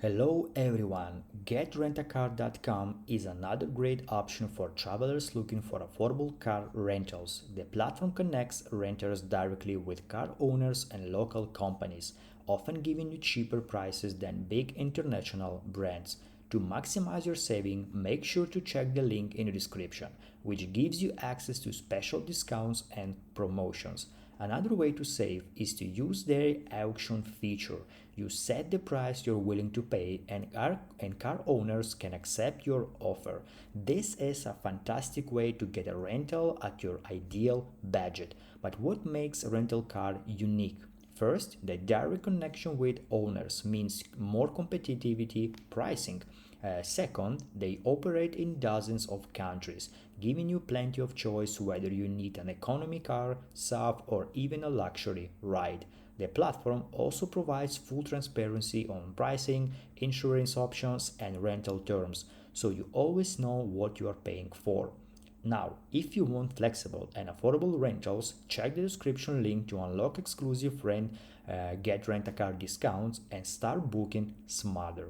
Hello everyone, GetRentaCar.com is another great option for travelers looking for affordable car rentals. The platform connects renters directly with car owners and local companies, often giving you cheaper prices than big international brands. To maximize your saving, make sure to check the link in the description, which gives you access to special discounts and promotions. Another way to save is to use their auction feature. You set the price you're willing to pay, and car owners can accept your offer. This is a fantastic way to get a rental at your ideal budget. But what makes a rental car unique? First, the direct connection with owners means more competitivity pricing. Second, they operate in dozens of countries, giving you plenty of choice whether you need an economy car, SUV, or even a luxury ride. The platform also provides full transparency on pricing, insurance options, and rental terms, so you always know what you are paying for. Now, if you want flexible and affordable rentals, check the description link to unlock exclusive Get Rent a Car discounts and start booking smarter.